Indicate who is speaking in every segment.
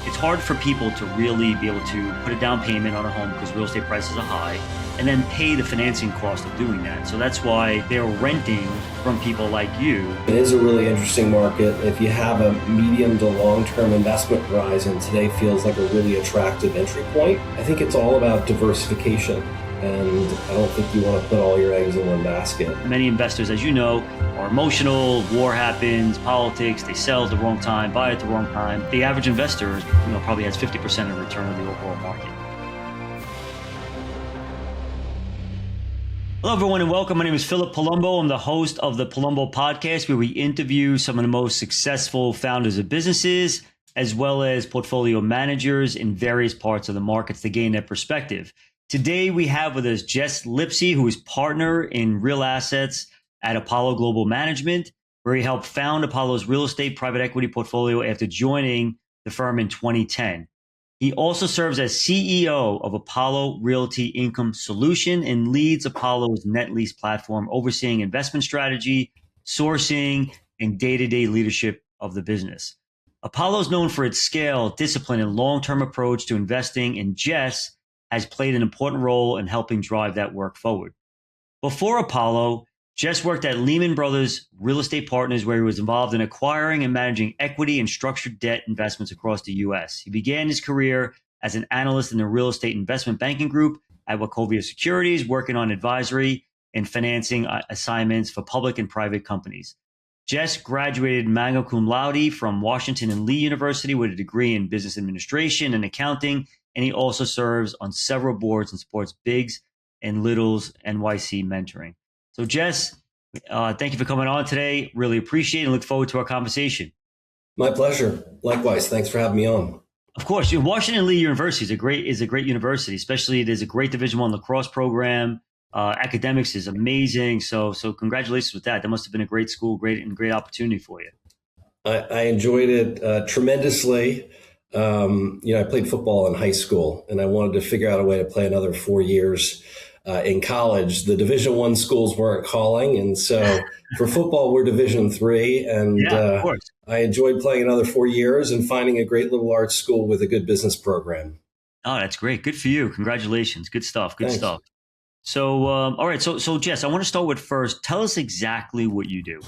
Speaker 1: it's hard for people to really be able to put a down payment on a home because real estate prices are high and then pay the financing cost of doing that. So that's why they're renting from people like you.
Speaker 2: It is a really interesting market. If you have a medium to long-term investment horizon, today feels like a really attractive entry point. I think it's all about diversification. And I don't think you want to put all your eggs in one basket.
Speaker 1: Many investors, as you know, are emotional. War happens, politics, they sell at the wrong time, buy at the wrong time. The average investor, probably has 50% of return of the overall market. Hello, everyone, and welcome. My name is Paul Palumbo. I'm the host of the Palumbo Podcast, where we interview some of the most successful founders of businesses, as well as portfolio managers in various parts of the markets to gain their perspective. Today, we have with us Jess Lipsey, who is partner in real assets at Apollo Global Management, where he helped found Apollo's real estate private equity portfolio after joining the firm in 2010. He also serves as CEO of Apollo Realty Income Solution and leads Apollo's net lease platform, overseeing investment strategy, sourcing, and day-to-day leadership of the business. Apollo is known for its scale, discipline, and long-term approach to investing, and Jess has played an important role in helping drive that work forward. Before Apollo, Jess worked at Lehman Brothers Real Estate Partners, where he was involved in acquiring and managing equity and structured debt investments across the U.S. He began his career as an analyst in the real estate investment banking group at Wachovia Securities, working on advisory and financing assignments for public and private companies. Jess graduated magna cum laude from Washington and Lee University with a degree in business administration and accounting, and he also serves on several boards and supports Bigs and Little's NYC mentoring. So Jess, thank you for coming on today. Really appreciate it and look forward to our conversation.
Speaker 2: My pleasure. Likewise. Thanks for having me on.
Speaker 1: Of course, Washington and Lee University is a great university, especially there's a great Division I lacrosse program. Academics is amazing. So congratulations with that. That must have been a great school, great opportunity for you.
Speaker 2: I enjoyed it tremendously. I played football in high school, and I wanted to figure out a way to play another 4 years in college. The Division I schools weren't calling, and so for football, we're Division III, and
Speaker 1: of course.
Speaker 2: I enjoyed playing another 4 years and finding a great little art school with a good business program.
Speaker 1: Oh, that's great. Good for you. Congratulations. Good stuff. Good
Speaker 2: Thanks.
Speaker 1: stuff. So, all right. So Jess, I want to start with first, tell us exactly what you do.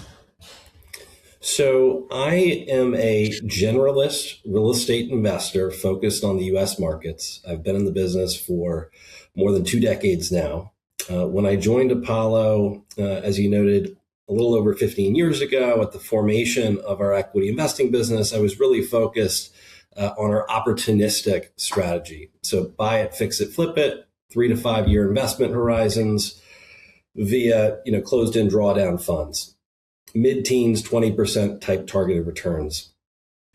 Speaker 2: So I am a generalist real estate investor focused on the U.S. markets. I've been in the business for more than 2 decades now. When I joined Apollo, as you noted, a little over 15 years ago at the formation of our equity investing business, I was really focused on our opportunistic strategy. So buy it, fix it, flip it, 3 to 5 year investment horizons via closed-end drawdown funds. Mid-teens, 20% type targeted returns.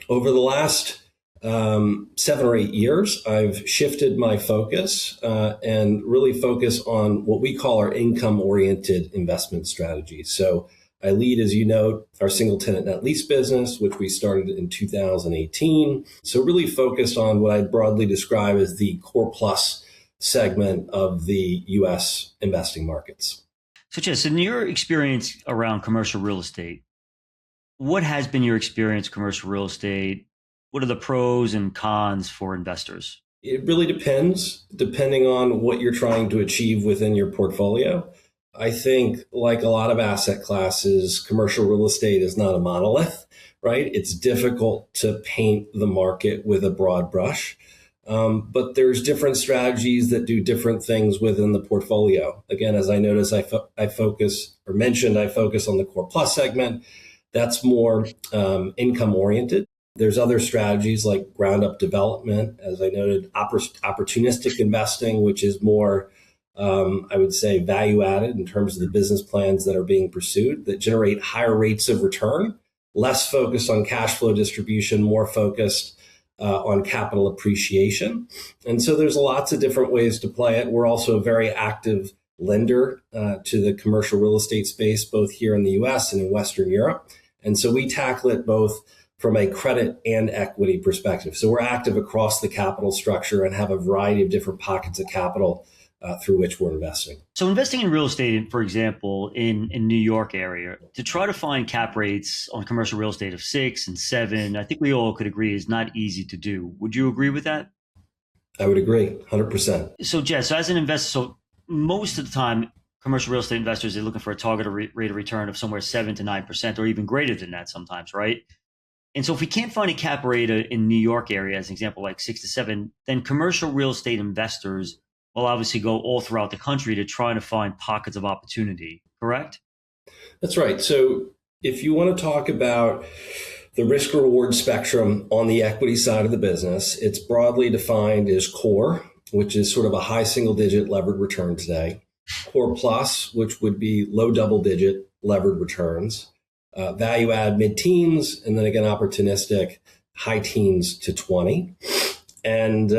Speaker 2: Over the last 7 or 8 years, I've shifted my focus and really focus on what we call our income-oriented investment strategy. So I lead, as you know, our single-tenant net lease business, which we started in 2018. So really focused on what I'd broadly describe as the core plus segment of the U.S. investing markets.
Speaker 1: So Jess, in your experience around commercial real estate, what has been your experience commercial real estate? What are the pros and cons for investors?
Speaker 2: It really depends, depending on what you're trying to achieve within your portfolio. I think, like a lot of asset classes, commercial real estate is not a monolith, right? It's difficult to paint the market with a broad brush. But there's different strategies that do different things within the portfolio. Again, as I noticed, I focus on the core plus segment. That's more income oriented. There's other strategies like ground up development, as I noted, opportunistic investing, which is more, I would say, value added in terms of the business plans that are being pursued that generate higher rates of return, less focused on cash flow distribution, more focused on capital appreciation. And so there's lots of different ways to play it. We're also a very active lender to the commercial real estate space, both here in the US and in Western Europe. And so we tackle it both from a credit and equity perspective. So we're active across the capital structure and have a variety of different pockets of capital through which we're investing.
Speaker 1: So investing in real estate, for example, in New York area, to try to find cap rates on commercial real estate of 6 and 7, I think we all could agree is not easy to do. Would you agree with that?
Speaker 2: I would agree, 100%.
Speaker 1: So Jess, so as an investor, so most of the time, commercial real estate investors are looking for a target rate of return of somewhere 7 to 9%, or even greater than that sometimes, right? And so if we can't find a cap rate in New York area, as an example, like 6 to 7, then commercial real estate investors will obviously go all throughout the country to try to find pockets of opportunity, correct?
Speaker 2: That's right. So if you want to talk about the risk reward spectrum on the equity side of the business, it's broadly defined as core, which is sort of a high single digit levered return today, core plus, which would be low double digit levered returns, value add mid teens, and then again, opportunistic high teens to 20. And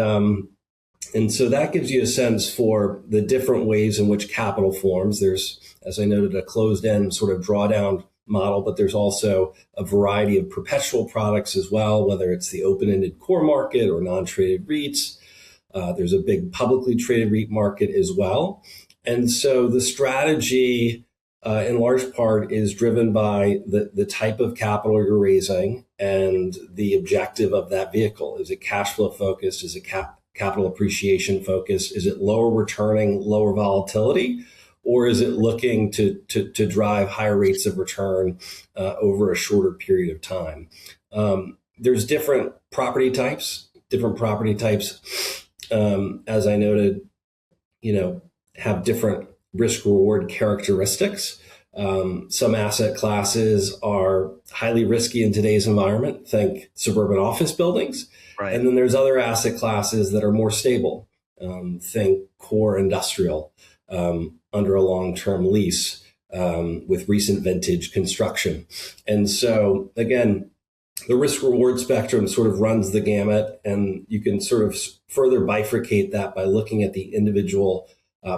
Speaker 2: so that gives you a sense for the different ways in which capital forms. There's, as I noted, a closed-end sort of drawdown model, but there's also a variety of perpetual products as well, whether it's the open-ended core market or non-traded REITs. There's a big publicly traded REIT market as well. And so the strategy, in large part, is driven by the type of capital you're raising and the objective of that vehicle. Is it cash flow focused? Is it capital appreciation focused? Is it lower returning, lower volatility? Or is it looking to drive higher rates of return over a shorter period of time? There's different property types. As I noted, have different risk reward characteristics. Some asset classes are highly risky in today's environment. Think suburban office buildings. Right. And then there's other asset classes that are more stable. Think core industrial under a long-term lease with recent vintage construction. And so, again, the risk reward spectrum sort of runs the gamut, and you can sort of further bifurcate that by looking at the individual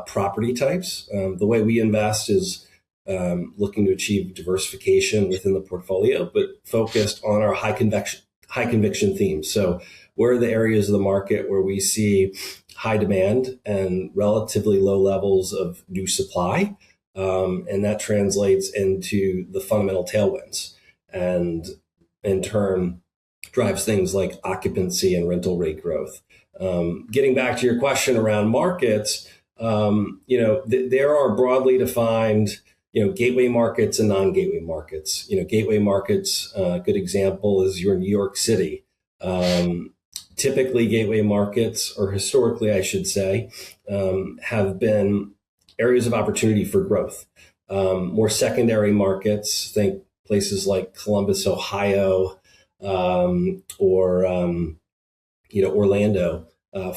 Speaker 2: property types. The way we invest is looking to achieve diversification within the portfolio, but focused on our high conviction themes. So where are the areas of the market where we see high demand and relatively low levels of new supply? And that translates into the fundamental tailwinds, and in turn drives things like occupancy and rental rate growth. Getting back to your question around markets, there are broadly defined gateway markets and non-gateway markets. Gateway markets, a good example is your New York City. Typically, gateway markets, or historically, I should say, have been areas of opportunity for growth. More secondary markets, think places like Columbus, Ohio, or Orlando,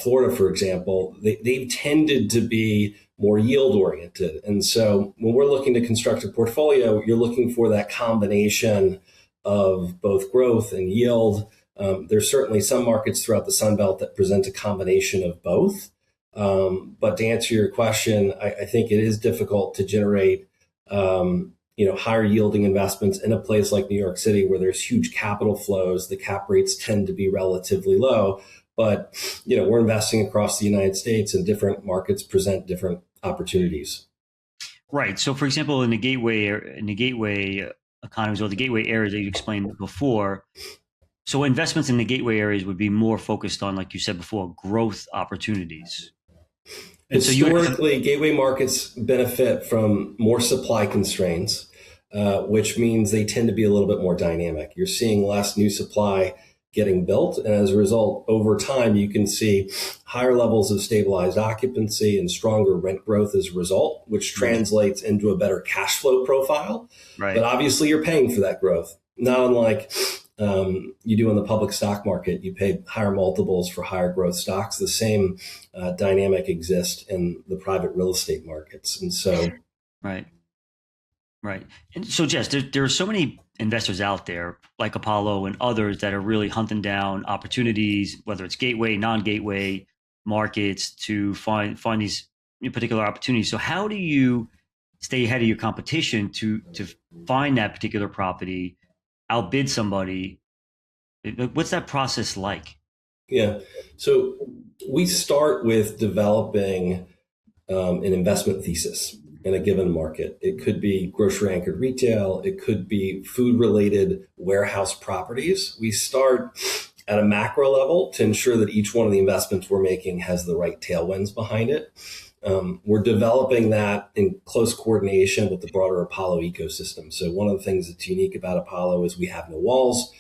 Speaker 2: Florida, for example. They've tended to be more yield oriented. And so when we're looking to construct a portfolio, you're looking for that combination of both growth and yield. There's certainly some markets throughout the Sun Belt that present a combination of both. But to answer your question, I think it is difficult to generate higher yielding investments in a place like New York City, where there's huge capital flows. The cap rates tend to be relatively low. But we're investing across the United States, and different markets present different opportunities.
Speaker 1: Right. So, for example, in the gateway economies, or the gateway areas that you explained before, so investments in the gateway areas would be more focused on, like you said before, growth opportunities. And
Speaker 2: historically, gateway markets benefit from more supply constraints, which means they tend to be a little bit more dynamic. You're seeing less new supply getting built. And as a result, over time, you can see higher levels of stabilized occupancy and stronger rent growth as a result, which translates into a better cash flow profile. Right. But obviously, you're paying for that growth, not unlike you do in the public stock market. You pay higher multiples for higher growth stocks. The same dynamic exists in the private real estate markets. And so,
Speaker 1: right. And so, Jess, there are so many investors out there like Apollo and others that are really hunting down opportunities, whether it's gateway, non-gateway markets, to find these particular opportunities. So how do you stay ahead of your competition to find that particular property, outbid somebody? What's that process like?
Speaker 2: Yeah. So we start with developing an investment thesis in a given market. It could be grocery anchored retail. It could be food related warehouse properties. We start at a macro level to ensure that each one of the investments we're making has the right tailwinds behind it. We're developing that in close coordination with the broader Apollo ecosystem. So one of the things that's unique about Apollo is we have no walls.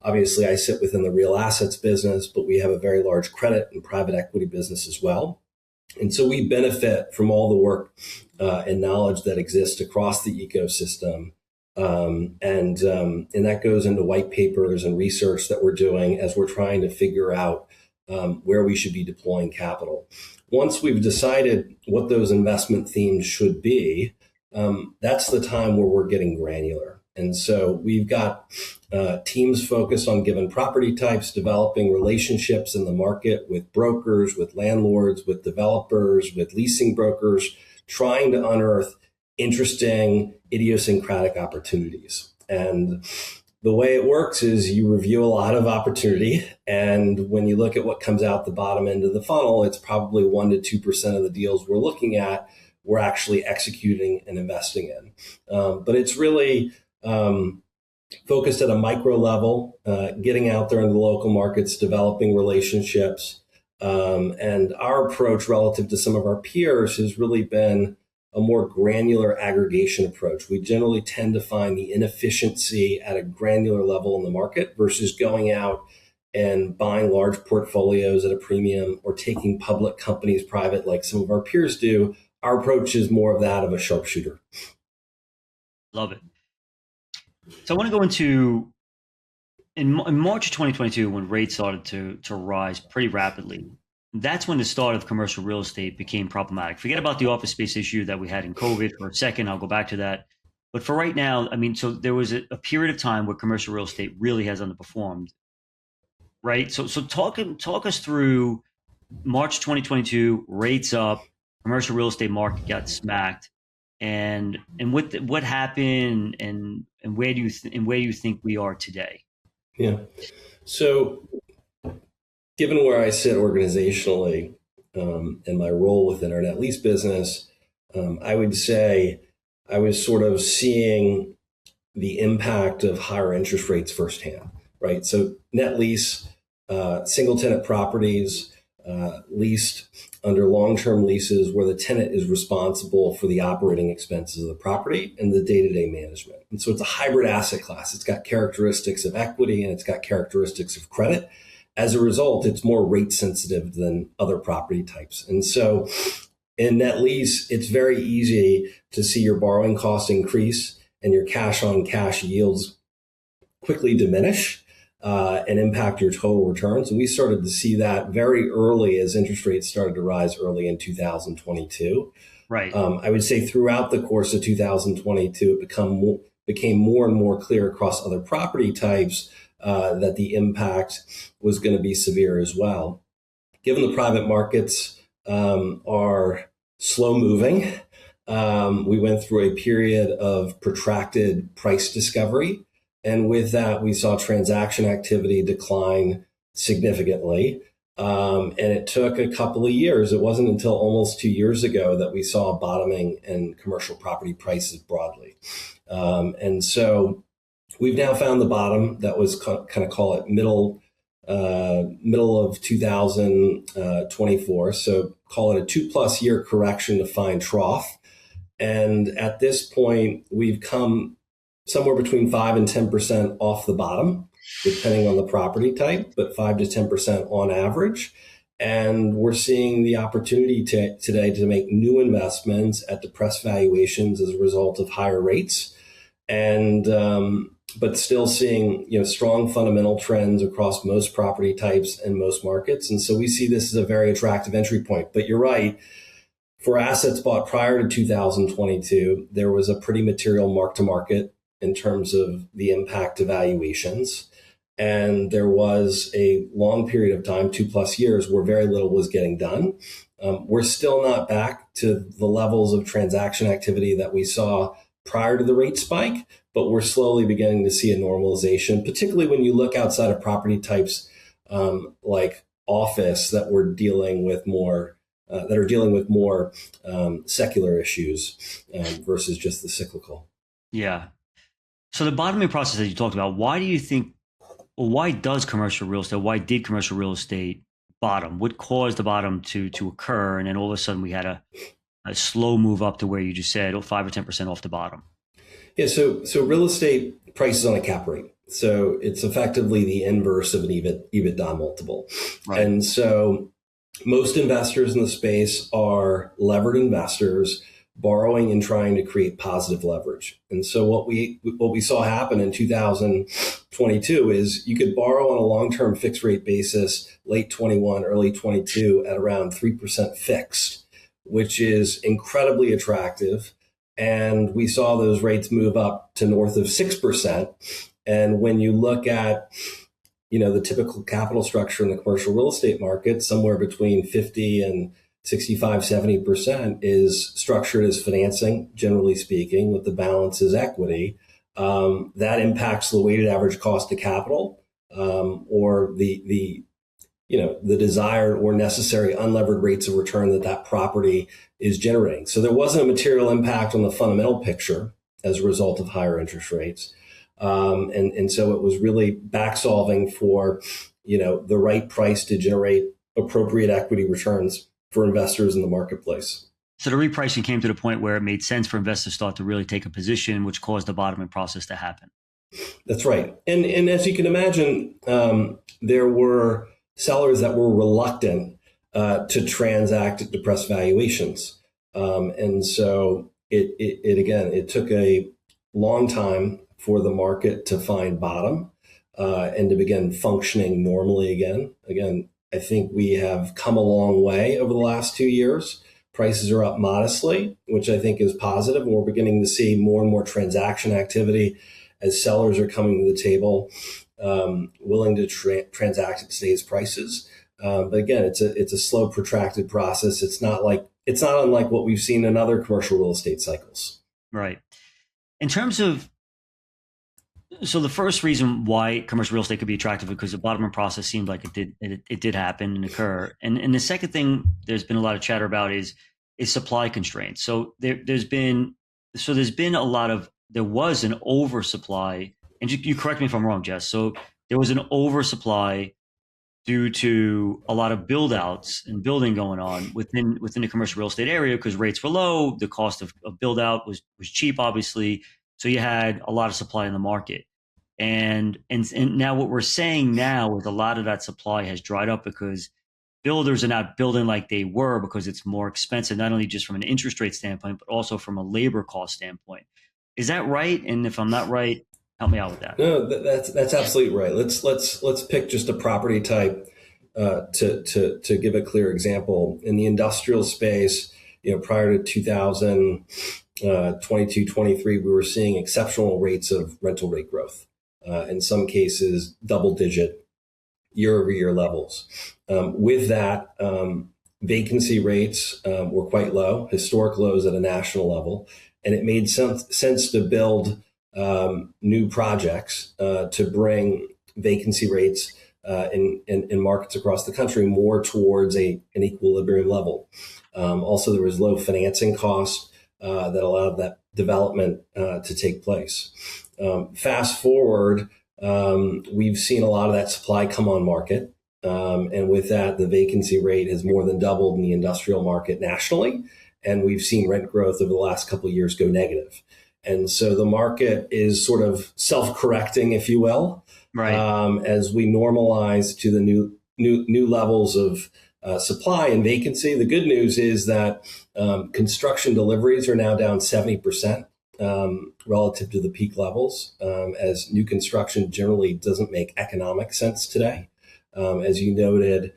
Speaker 2: Obviously, I sit within the real assets business, but we have a very large credit and private equity business as well. And so we benefit from all the work and knowledge that exists across the ecosystem. And that goes into white papers and research that we're doing as we're trying to figure out where we should be deploying capital. Once we've decided what those investment themes should be, that's the time where we're getting granular. And so we've got teams focused on given property types, developing relationships in the market with brokers, with landlords, with developers, with leasing brokers, trying to unearth interesting idiosyncratic opportunities. And the way it works is you review a lot of opportunity. And when you look at what comes out the bottom end of the funnel, it's probably 1% to 2% of the deals we're looking at, we're actually executing and investing in. But it's really focused at a micro level, getting out there in the local markets, developing relationships. And our approach relative to some of our peers has really been a more granular aggregation approach. We generally tend to find the inefficiency at a granular level in the market versus going out and buying large portfolios at a premium or taking public companies private like some of our peers do. Our approach is more of that of a sharpshooter.
Speaker 1: Love it. So I want to go into in March of 2022, when rates started to rise pretty rapidly. That's when the start of commercial real estate became problematic. Forget about the office space issue that we had in COVID for a second. I'll go back to that. But for right now, I mean, so there was a period of time where commercial real estate really has underperformed, right? So talk us through March 2022, rates up, commercial real estate market got smacked, and what happened, and where do you think we are today?
Speaker 2: Yeah. So given where I sit organizationally and my role within our net lease business, I would say I was sort of seeing the impact of higher interest rates firsthand, right? So net lease, single tenant properties, leased under long-term leases where the tenant is responsible for the operating expenses of the property and the day-to-day management. And so it's a hybrid asset class. It's got characteristics of equity and it's got characteristics of credit. As a result, it's more rate sensitive than other property types. And so in net lease, it's very easy to see your borrowing costs increase and your cash on cash yields quickly diminish and impact your total returns. And we started to see that very early as interest rates started to rise early in 2022.
Speaker 1: Right.
Speaker 2: I would say throughout the course of 2022, it became more and more clear across other property types that the impact was going to be severe as well. Given the private markets are slow moving, we went through a period of protracted price discovery. And with that, we saw transaction activity decline significantly. And it took a couple of years. It wasn't until almost 2 years ago that we saw a bottoming in commercial property prices broadly. And so we've now found the bottom. That was kind of call it middle of 2024. So call it a 2+ year correction to find trough. And at this point, we've come somewhere between 5 and 10% off the bottom, depending on the property type, but 5 to 10% on average. And we're seeing the opportunity today to make new investments at depressed valuations as a result of higher rates. And but still seeing strong fundamental trends across most property types and most markets. And so we see this as a very attractive entry point. But you're right, for assets bought prior to 2022, there was a pretty material mark to market in terms of the impact to valuations. And there was a long period of time, 2+ years, where very little was getting done. We're still not back to the levels of transaction activity that we saw prior to the rate spike, but we're slowly beginning to see a normalization, particularly when you look outside of property types like office that we're dealing with more that are dealing with more secular issues versus just the cyclical.
Speaker 1: Yeah. So the bottoming process that you talked about, why do you think, or why does commercial real estate, why did commercial real estate bottom? What caused the bottom to occur? And then all of a sudden we had a slow move up to where you just said 5 or 10% off the bottom.
Speaker 2: Yeah, so real estate prices on a cap rate. So it's effectively the inverse of an EBITDA multiple.
Speaker 1: Right.
Speaker 2: And so most investors in the space are levered investors borrowing and trying to create positive leverage. And so what we saw happen in 2022 is you could borrow on a long-term fixed rate basis, late 21, early 22 at around 3% fixed, which is incredibly attractive. And we saw those rates move up to north of 6%. And when you look at, the typical capital structure in the commercial real estate market, somewhere between 50 and 65, 70% is structured as financing, generally speaking, with the balance as equity. That impacts the weighted average cost of capital, or the desired or necessary unlevered rates of return that property is generating. So there wasn't a material impact on the fundamental picture as a result of higher interest rates. And so it was really back solving for, the right price to generate appropriate equity returns for investors in the marketplace.
Speaker 1: So the repricing came to the point where it made sense for investors to start to really take a position, which caused the bottoming process to happen.
Speaker 2: That's right. And as you can imagine, there were sellers that were reluctant to transact at depressed valuations. And so it took a long time for the market to find bottom and to begin functioning normally again. Again, I think we have come a long way over the last 2 years. Prices are up modestly, which I think is positive. And we're beginning to see more and more transaction activity as sellers are coming to the table, willing to transact at today's prices. But again, it's a slow, protracted process. It's not unlike what we've seen in other commercial real estate cycles.
Speaker 1: Right. In terms of, so the first reason why commercial real estate could be attractive because the bottoming process seemed like it did happen and occur. And the second thing there's been a lot of chatter about is supply constraints. So there was an oversupply, and you correct me if I'm wrong, Jess. So there was an oversupply due to a lot of build outs and building going on within the commercial real estate area because rates were low, the cost of build out was cheap, obviously. So you had a lot of supply in the market. And now what we're saying now is a lot of that supply has dried up because builders are not building like they were because it's more expensive, not only just from an interest rate standpoint, but also from a labor cost standpoint. Is that right? And if I'm not right, help me out with that.
Speaker 2: No, that's absolutely right. Let's pick just a property type to give a clear example. In the industrial space, prior to 2022, 23, we were seeing exceptional rates of rental rate growth. In some cases, double-digit year-over-year levels. With that, vacancy rates were quite low, historic lows at a national level, and it made sense to build new projects to bring vacancy rates in markets across the country more towards an equilibrium level. Also, there was low financing costs that allowed that development to take place. Fast forward, we've seen a lot of that supply come on market. And with that, the vacancy rate has more than doubled in the industrial market nationally. And we've seen rent growth over the last couple of years go negative. And so the market is sort of self-correcting, if you will,
Speaker 1: right,
Speaker 2: as we normalize to the new levels of supply and vacancy. The good news is that construction deliveries are now down 70% relative to the peak levels, as new construction generally doesn't make economic sense today. As you noted,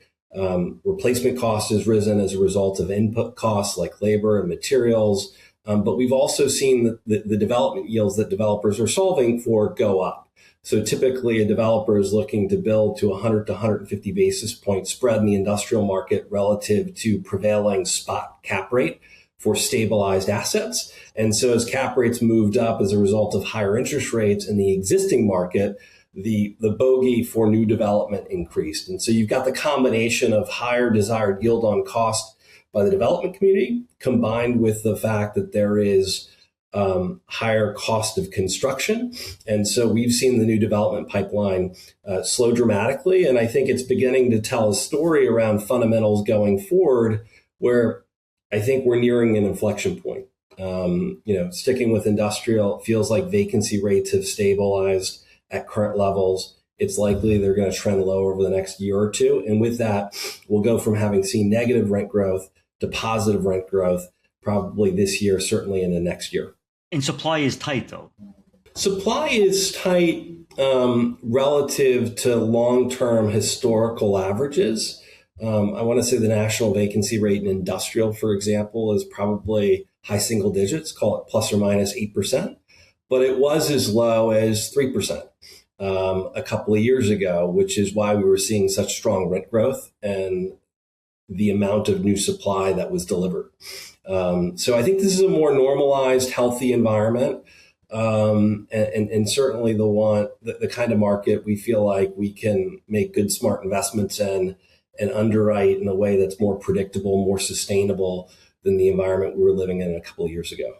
Speaker 2: replacement cost has risen as a result of input costs like labor and materials. But we've also seen the development yields that developers are solving for go up. So typically a developer is looking to build to 100 to 150 basis point spread in the industrial market relative to prevailing spot cap rate for stabilized assets. And so as cap rates moved up as a result of higher interest rates in the existing market, the bogey for new development increased. And so you've got the combination of higher desired yield on cost by the development community, combined with the fact that there is higher cost of construction. And so we've seen the new development pipeline slow dramatically. And I think it's beginning to tell a story around fundamentals going forward, where I think we're nearing an inflection point. Sticking with industrial, it feels like vacancy rates have stabilized at current levels. It's likely they're going to trend low over the next year or two. And with that, we'll go from having seen negative rent growth to positive rent growth, probably this year, certainly into next year.
Speaker 1: And supply is tight, though.
Speaker 2: Supply is tight relative to long-term historical averages. I want to say the national vacancy rate in industrial, for example, is probably high single digits, call it plus or minus 8%. But it was as low as 3% a couple of years ago, which is why we were seeing such strong rent growth and the amount of new supply that was delivered. So I think this is a more normalized, healthy environment, and certainly the kind of market we feel like we can make good, smart investments in and underwrite in a way that's more predictable, more sustainable than the environment we were living in a couple of years ago.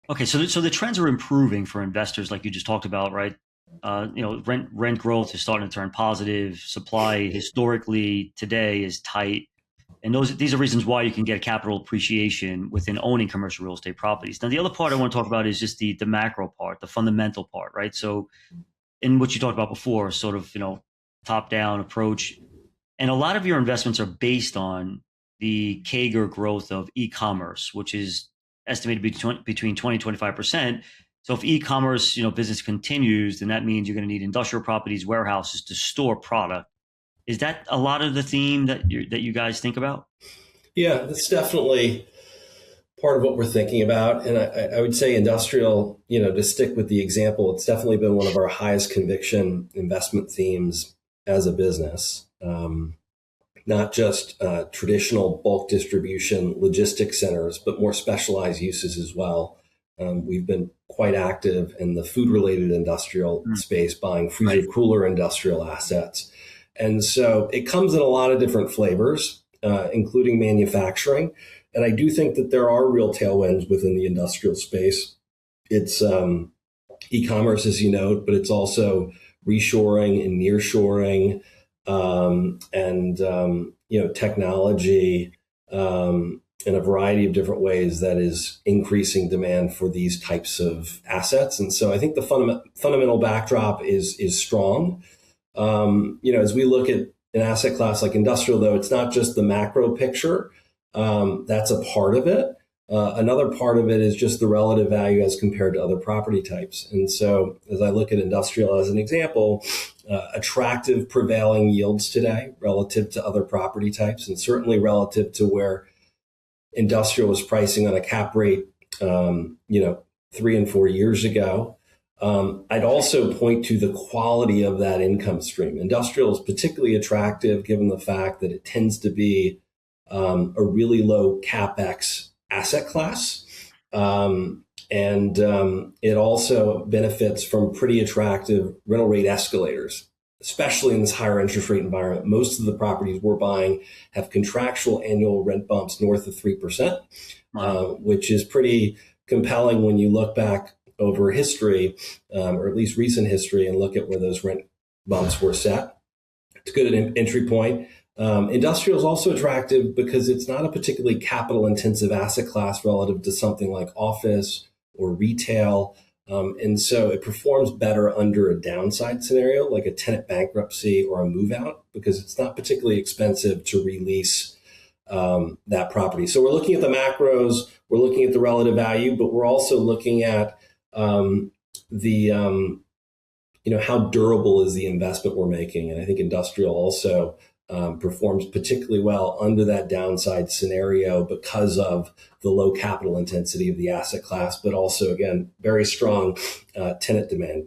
Speaker 1: Okay, so the trends are improving for investors, like you just talked about, right? Rent growth is starting to turn positive. Supply historically today is tight. And these are reasons why you can get capital appreciation within owning commercial real estate properties. Now, the other part I want to talk about is just the macro part, the fundamental part, right? So in what you talked about before, sort of, top-down approach. And a lot of your investments are based on the CAGR growth of e-commerce, which is estimated between 20 and 25%. So if e-commerce, business continues, then that means you're going to need industrial properties, warehouses to store product. Is that a lot of the theme that you guys think about?
Speaker 2: Yeah, that's definitely part of what we're thinking about. And I would say industrial, to stick with the example, it's definitely been one of our highest conviction investment themes as a business. Not just traditional bulk distribution logistics centers, but more specialized uses as well. We've been quite active in the food-related industrial space, buying freezer cooler industrial assets. And so it comes in a lot of different flavors, including manufacturing. And I do think that there are real tailwinds within the industrial space. It's e-commerce, as you know, but it's also reshoring and nearshoring, technology in a variety of different ways that is increasing demand for these types of assets. And so I think the fundamental backdrop is strong. As we look at an asset class like industrial, though, it's not just the macro picture. That's a part of it. Another part of it is just the relative value as compared to other property types. And so as I look at industrial as an example, attractive prevailing yields today relative to other property types, and certainly relative to where industrial was pricing on a cap rate, 3 and 4 years ago. I'd also point to the quality of that income stream. Industrial is particularly attractive given the fact that it tends to be a really low CapEx asset class. It also benefits from pretty attractive rental rate escalators, especially in this higher interest rate environment. Most of the properties we're buying have contractual annual rent bumps north of 3%, which is pretty compelling when you look back over history, or at least recent history, and look at where those rent bumps were set. It's a good entry point. Industrial is also attractive because it's not a particularly capital intensive asset class relative to something like office or retail. And so it performs better under a downside scenario, like a tenant bankruptcy or a move out, because it's not particularly expensive to release that property. So we're looking at the macros, we're looking at the relative value, but we're also looking at how durable is the investment we're making. And I think industrial also performs particularly well under that downside scenario because of the low capital intensity of the asset class, but also, again, very strong tenant demand.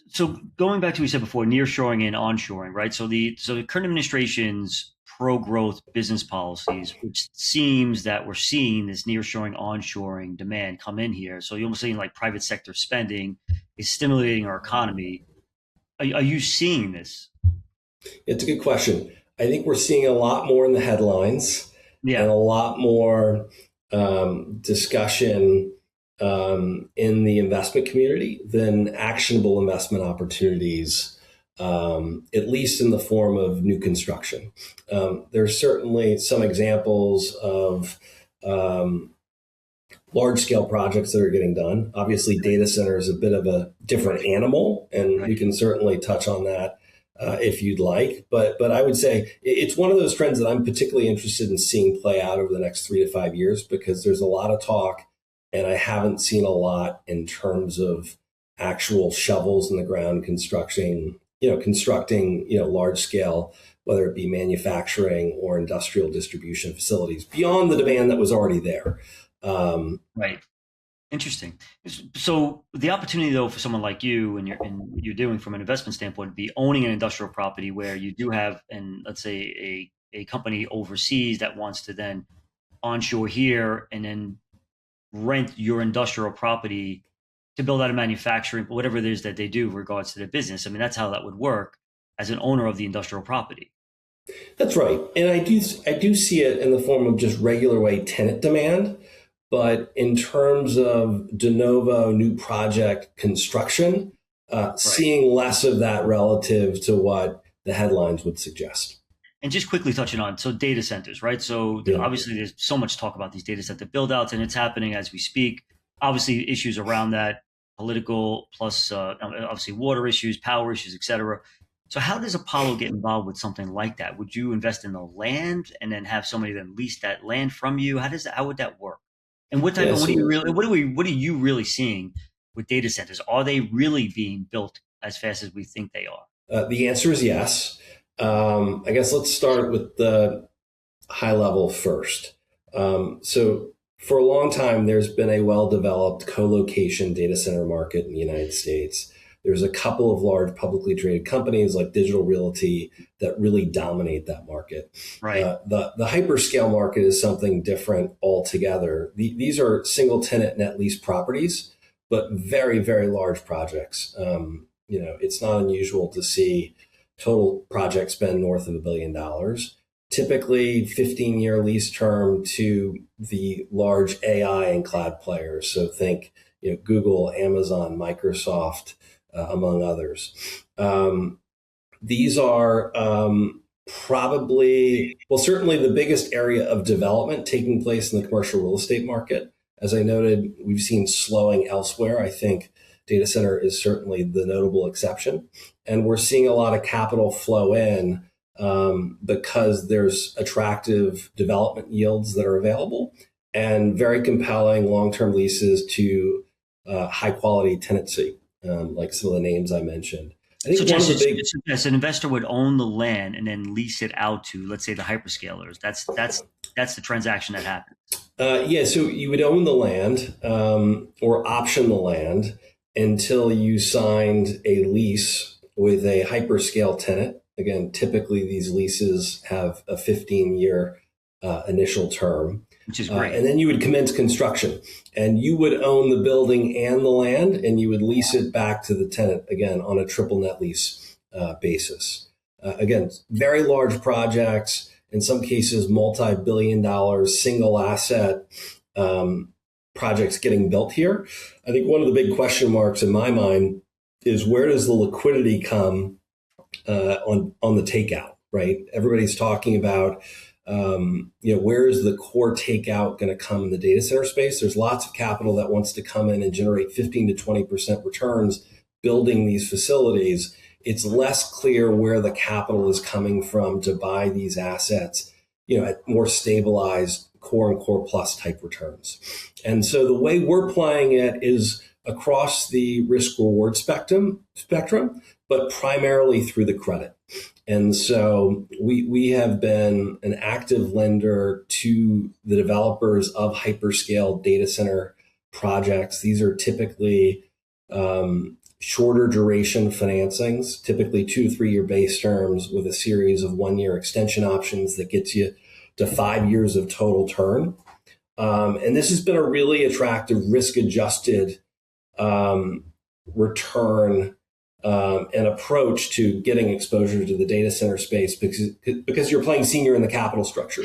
Speaker 1: So going back to what you said before, nearshoring and onshoring, right? So the current administration's pro-growth business policies, which seems that we're seeing this nearshoring, onshoring demand come in here. So you're almost seeing like private sector spending is stimulating our economy. Are you seeing this?
Speaker 2: It's a good question. I think we're seeing a lot more in the headlines.
Speaker 1: Yeah.
Speaker 2: and a lot more discussion in the investment community than actionable investment opportunities, at least in the form of new construction. There's certainly some examples of large scale projects that are getting done. Obviously, data center is a bit of a different animal, and we can certainly touch on that if you'd like. But I would say it's one of those trends that I'm particularly interested in seeing play out over the next 3 to 5 years, because there's a lot of talk, and I haven't seen a lot in terms of actual shovels in the ground constructing large scale, whether it be manufacturing or industrial distribution facilities, beyond the demand that was already there.
Speaker 1: Right. Interesting. So the opportunity, though, for someone like you and what you're doing from an investment standpoint, would be owning an industrial property where you do have, and let's say a company overseas that wants to then onshore here and then rent your industrial property to build out a manufacturing, whatever it is that they do in regards to their business. I mean, that's how that would work as an owner of the industrial property.
Speaker 2: That's right. And I do see it in the form of just regular way tenant demand. But in terms of de novo new project construction, seeing less of that relative to what the headlines would suggest.
Speaker 1: And just quickly touching on, so data centers, right? So obviously there's so much talk about these data center build outs, and it's happening as we speak. Obviously issues around that, political plus obviously water issues, power issues, et cetera. So how does Apollo get involved with something like that? Would you invest in the land and then have somebody then lease that land from you? How would that work? And what type of, what are you really seeing with data centers? Are they really being built as fast as we think they are?
Speaker 2: The answer is yes. I guess let's start with the high level first. So for a long time, there's been a well-developed co-location data center market in the United States. There's a couple of large publicly traded companies like Digital Realty that really dominate that market.
Speaker 1: Right.
Speaker 2: The hyperscale market is something different altogether. These are single tenant net lease properties, but very, very large projects. It's not unusual to see total project spend north of $1 billion. Typically 15-year lease term to the large AI and cloud players. So think Google, Amazon, Microsoft, among others. These are certainly the biggest area of development taking place in the commercial real estate market. As I noted, we've seen slowing elsewhere. I think data center is certainly the notable exception. And we're seeing a lot of capital flow in because there's attractive development yields that are available and very compelling long-term leases to high quality tenancy. Like some of the names I mentioned. I think
Speaker 1: yes, an investor would own the land and then lease it out to, let's say, the hyperscalers. That's the transaction that happens.
Speaker 2: So you would own the land or option the land until you signed a lease with a hyperscale tenant. Again, typically these leases have a 15-year initial term.
Speaker 1: Which is great.
Speaker 2: And then you would commence construction, and you would own the building and the land, and you would lease it back to the tenant, again, on a triple net lease basis. Again, very large projects, in some cases, multi-billion-dollar single asset projects getting built here. I think one of the big question marks in my mind is where does the liquidity come on the takeout, right? Everybody's talking about where is the core takeout going to come in the data center space? There's lots of capital that wants to come in and generate 15 to 20% returns building these facilities. It's less clear where the capital is coming from to buy these assets, at more stabilized core and core plus type returns. And so the way we're playing it is across the risk reward spectrum, but primarily through the credit. And so we have been an active lender to the developers of hyperscale data center projects. These are typically shorter duration financings, typically 2 to 3 year base terms with a series of 1-year extension options that gets you to 5 years of total term. And this has been a really attractive risk adjusted return an approach to getting exposure to the data center space because you're playing senior in the capital structure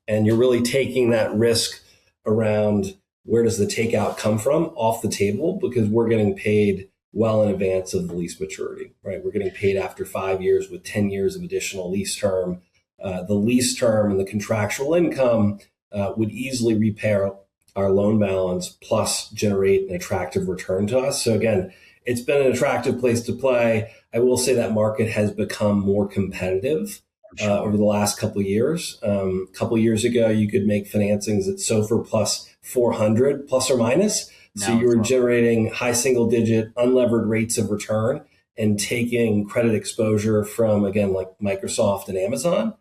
Speaker 2: and you're really taking that risk around where does the takeout come from off the table because we're getting paid well in advance of the lease maturity, right? We're getting paid after 5 years with 10 years of additional lease term. The lease term and the contractual income would easily repay our loan balance plus generate an attractive return to us. So again, it's been an attractive place to play. I will say that market has become more competitive over the last couple of years. A couple of years ago, you could make financings at SOFR plus 400 plus or minus. So you were generating high single digit unlevered rates of return and taking credit exposure from, again, like Microsoft and Amazon.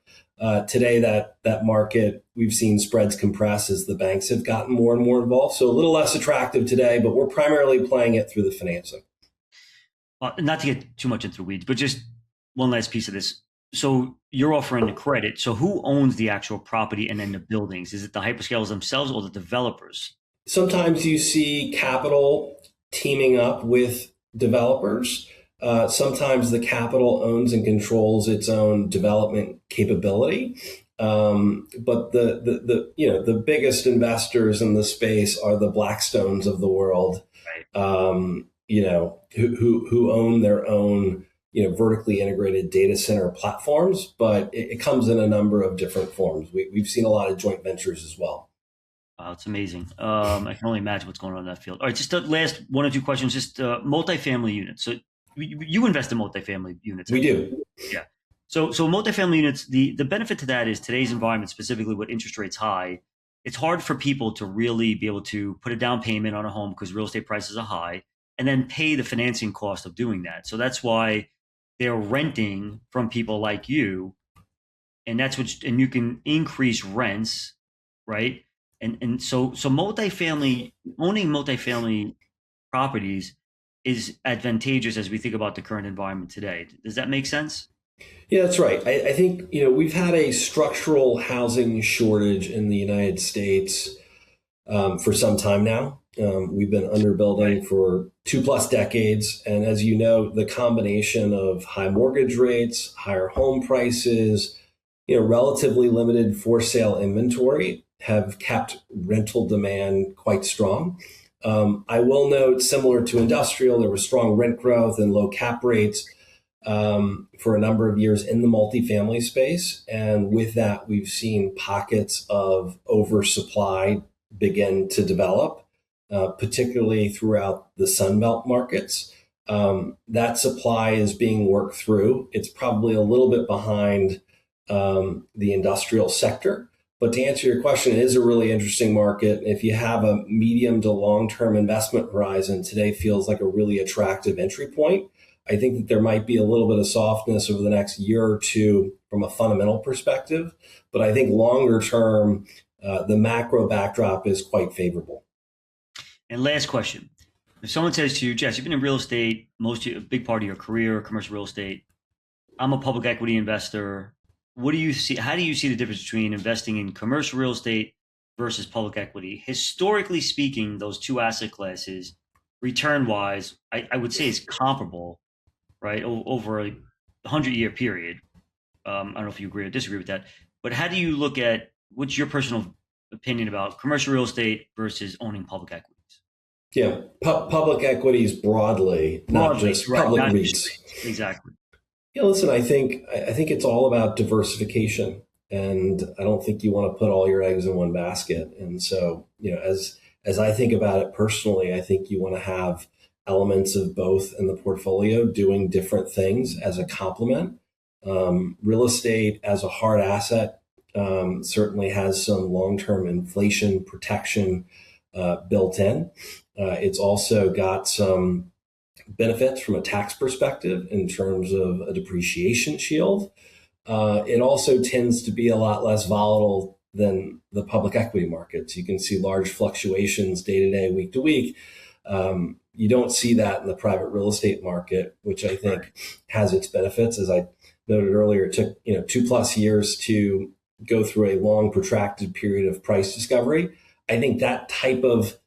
Speaker 2: Today, that market, we've seen spreads compress as the banks have gotten more and more involved. So a little less attractive today, but we're primarily playing it through the financing.
Speaker 1: Not to get too much into the weeds, but just one last piece of this. So you're offering the credit. So who owns the actual property and then the buildings? Is it the hyperscalers themselves or the developers?
Speaker 2: Sometimes you see capital teaming up with developers. Sometimes the capital owns and controls its own development capability. But the biggest investors in the space are the Blackstones of the world, right. Who own their own vertically integrated data center platforms. But it comes in a number of different forms. We've seen a lot of joint ventures as well.
Speaker 1: Wow, it's amazing. I can only imagine what's going on in that field. All right, just the last one or two questions. Just multifamily units. So you invest in multifamily units.
Speaker 2: We do.
Speaker 1: Yeah. So multifamily units, the benefit to that is today's environment, specifically with interest rates high, it's hard for people to really be able to put a down payment on a home because real estate prices are high and then pay the financing cost of doing that. So that's why they're renting from people like you. And and you can increase rents, right? And so owning multifamily properties is advantageous as we think about the current environment today. Does that make sense?
Speaker 2: Yeah, that's right. I think, we've had a structural housing shortage in the United States for some time now. We've been underbuilding for 2+ decades. And as you know, the combination of high mortgage rates, higher home prices, relatively limited for sale inventory have kept rental demand quite strong. I will note, similar to industrial, there was strong rent growth and low cap rates for a number of years in the multifamily space. And with that, we've seen pockets of oversupply begin to develop, particularly throughout the Sunbelt markets. That supply is being worked through. It's probably a little bit behind the industrial sector. But to answer your question, it is a really interesting market. If you have a medium to long-term investment horizon, today feels like a really attractive entry point. I think that there might be a little bit of softness over the next year or two from a fundamental perspective. But I think longer term, the macro backdrop is quite favorable.
Speaker 1: And last question. If someone says to you, Jess, you've been in real estate, a big part of your career, commercial real estate. I'm a public equity investor. What do you see? How do you see the difference between investing in commercial real estate versus public equity? Historically speaking, those two asset classes, return-wise, I would say is comparable, right? Over a 100-year period. I don't know if you agree or disagree with that, but how do you look at, what's your personal opinion about commercial real estate versus owning public equities?
Speaker 2: Yeah, public equities broadly, not just public REITs.
Speaker 1: Exactly.
Speaker 2: Yeah, listen, I think it's all about diversification, and I don't think you want to put all your eggs in one basket. And so, as I think about it personally, I think you want to have elements of both in the portfolio doing different things as a complement. Real estate as a hard asset certainly has some long-term inflation protection built in. It's also got some benefits from a tax perspective in terms of a depreciation shield. It also tends to be a lot less volatile than the public equity markets. You can see large fluctuations day to day, week to week. You don't see that in the private real estate market, which I think has its benefits. As I noted earlier, it took 2+ years to go through a long, protracted period of price discovery. I think that type of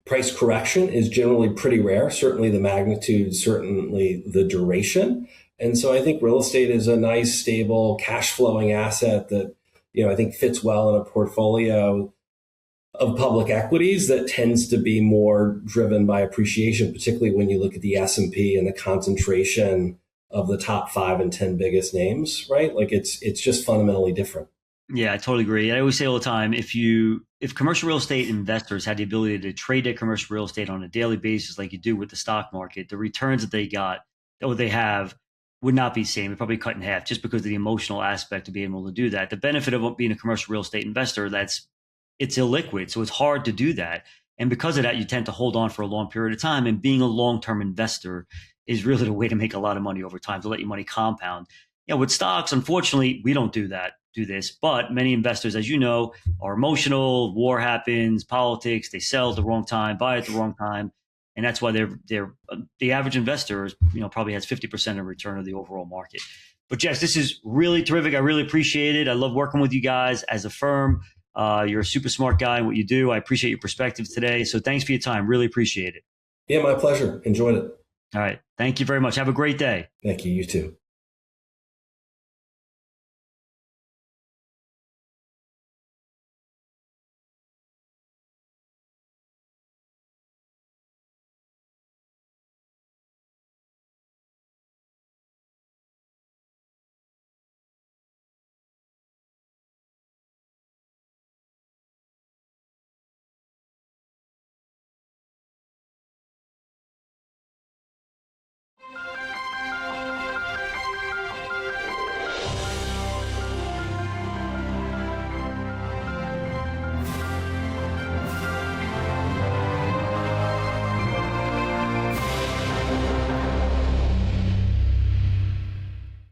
Speaker 2: Price correction is generally pretty rare, certainly the magnitude, certainly the duration. And so I think real estate is a nice, stable, cash flowing asset that, I think fits well in a portfolio of public equities that tends to be more driven by appreciation, particularly when you look at the S&P and the concentration of the top 5 and 10 biggest names, right? Like it's just fundamentally different.
Speaker 1: Yeah, I totally agree. I always say all the time, if commercial real estate investors had the ability to trade their commercial real estate on a daily basis like you do with the stock market, the returns that they have would not be the same. It'd probably cut in half just because of the emotional aspect of being able to do that. The benefit of being a commercial real estate investor, it's illiquid, so it's hard to do that. And because of that, you tend to hold on for a long period of time. And being a long-term investor is really the way to make a lot of money over time, to let your money compound. With stocks, unfortunately, we don't do this, but many investors, as you know, are emotional. War happens, politics, they sell at the wrong time, buy at the wrong time. And that's why the average investor is, probably has 50% of return of the overall market. But Jess, this is really terrific. I really appreciate it. I love working with you guys as a firm. You're a super smart guy in what you do. I appreciate your perspective today. So thanks for your time. Really appreciate it.
Speaker 2: Yeah, my pleasure. Enjoyed it.
Speaker 1: All right. Thank you very much. Have a great day.
Speaker 2: Thank you. You too.